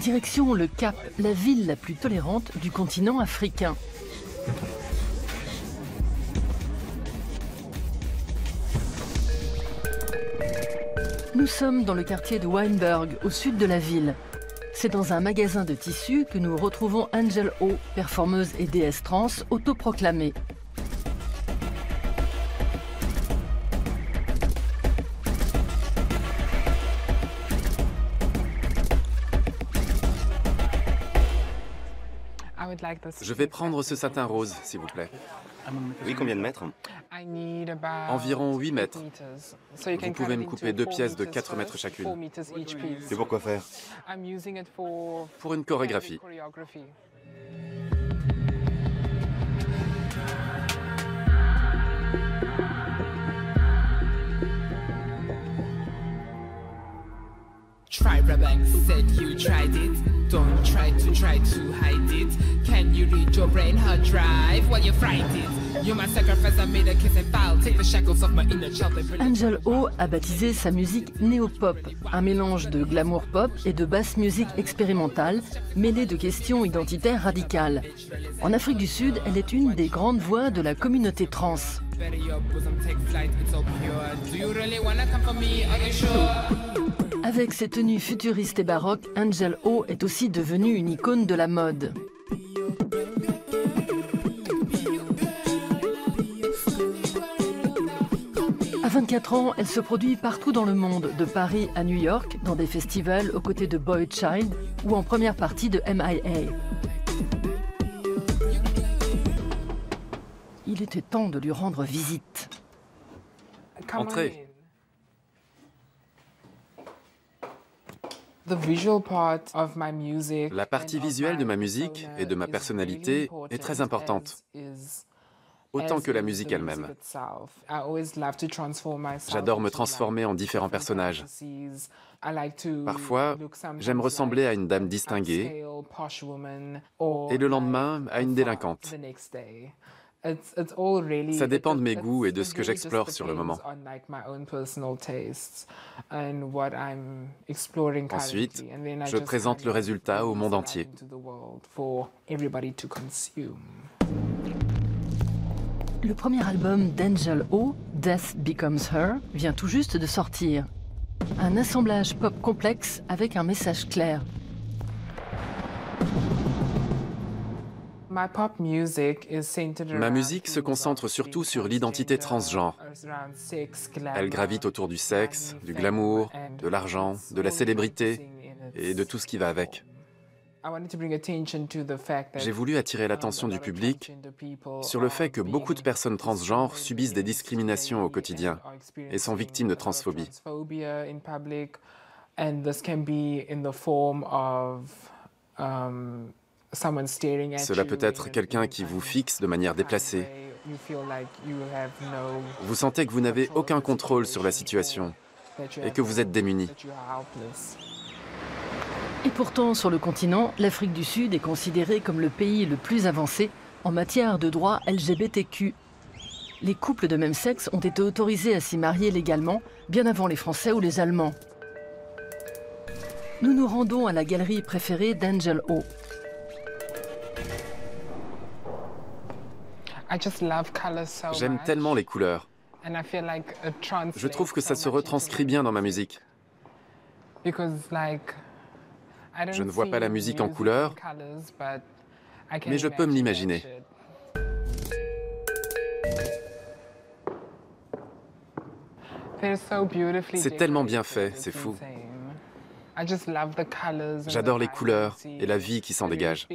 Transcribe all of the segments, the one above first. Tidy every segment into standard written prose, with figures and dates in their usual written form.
Direction le Cap, la ville la plus tolérante du continent africain. Nous sommes dans le quartier de Wynberg, au sud de la ville. C'est dans un magasin de tissus que nous retrouvons Angel O, performeuse et déesse trans autoproclamée. Je vais prendre ce satin rose, s'il vous plaît. Oui, combien de mètres? Environ 8 mètres. Vous pouvez me couper 2 pièces de 4 mètres chacune. C'est pour quoi faire? Pour une chorégraphie. Try Rabang said you tried it. Don't try to hide it. Can you read your brain hard drive while you fried it? You're my sacrifice, I made a kiss and foul. Take the shackles off my inner child. Angel O a baptisé sa musique néo-pop, un mélange de glamour pop et de basse musique expérimentale, mêlée de questions identitaires radicales. En Afrique du Sud, elle est une des grandes voix de la communauté trans. Avec ses tenues futuristes et baroques, Angel O est aussi devenue une icône de la mode. À 24 ans, elle se produit partout dans le monde, de Paris à New York, dans des festivals aux côtés de Boy Child ou en première partie de MIA. Il était temps de lui rendre visite. Entrez. La partie visuelle de ma musique et de ma personnalité est très importante, autant que la musique elle-même. J'adore me transformer en différents personnages. Parfois, j'aime ressembler à une dame distinguée et le lendemain à une délinquante. Ça dépend de mes goûts et de ce que j'explore sur le moment. Ensuite, je présente le résultat au monde entier. Le premier album d'Angel O, Death Becomes Her, vient tout juste de sortir. Un assemblage pop complexe avec un message clair. Ma musique se concentre surtout sur l'identité transgenre. Elle gravite autour du sexe, du glamour, de l'argent, de la célébrité et de tout ce qui va avec. J'ai voulu attirer l'attention du public sur le fait que beaucoup de personnes transgenres subissent des discriminations au quotidien et sont victimes de transphobie. Cela peut être quelqu'un qui vous fixe de manière déplacée. Vous sentez que vous n'avez aucun contrôle sur la situation et que vous êtes démuni. Et pourtant, sur le continent, l'Afrique du Sud est considérée comme le pays le plus avancé en matière de droits LGBTQ. Les couples de même sexe ont été autorisés à s'y marier légalement, bien avant les Français ou les Allemands. Nous nous rendons à la galerie préférée d'Angel O. J'aime tellement les couleurs. Je trouve que ça se retranscrit bien dans ma musique. Je ne vois pas la musique en couleurs, mais je peux me l'imaginer. C'est tellement bien fait, c'est fou. J'adore les couleurs et la vie qui s'en dégage.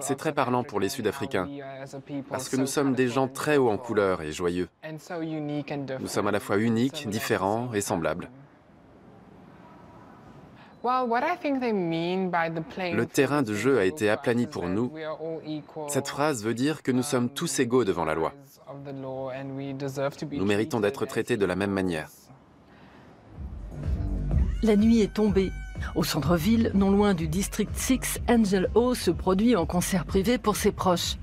C'est très parlant pour les Sud-Africains, parce que nous sommes des gens très hauts en couleurs et joyeux. Nous sommes à la fois uniques, différents et semblables. Le terrain de jeu a été aplani pour nous. Cette phrase veut dire que nous sommes tous égaux devant la loi. Nous méritons d'être traités de la même manière. La nuit est tombée. Au centre-ville, non loin du District 6, Angel O se produit en concert privé pour ses proches.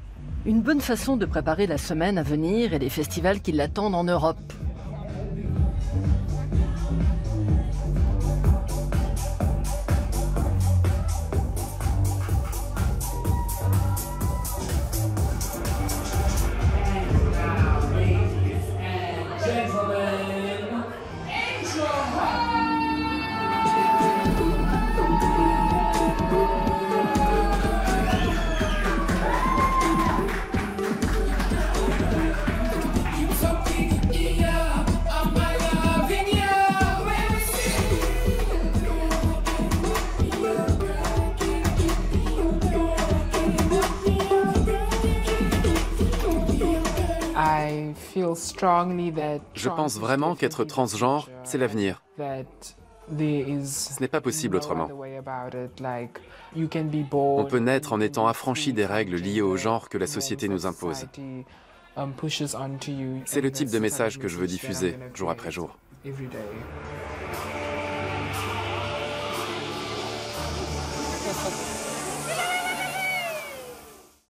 Une bonne façon de préparer la semaine à venir et les festivals qui l'attendent en Europe. Je pense vraiment qu'être transgenre, c'est l'avenir. Ce n'est pas possible autrement. On peut naître en étant affranchi des règles liées au genre que la société nous impose. C'est le type de message que je veux diffuser jour après jour.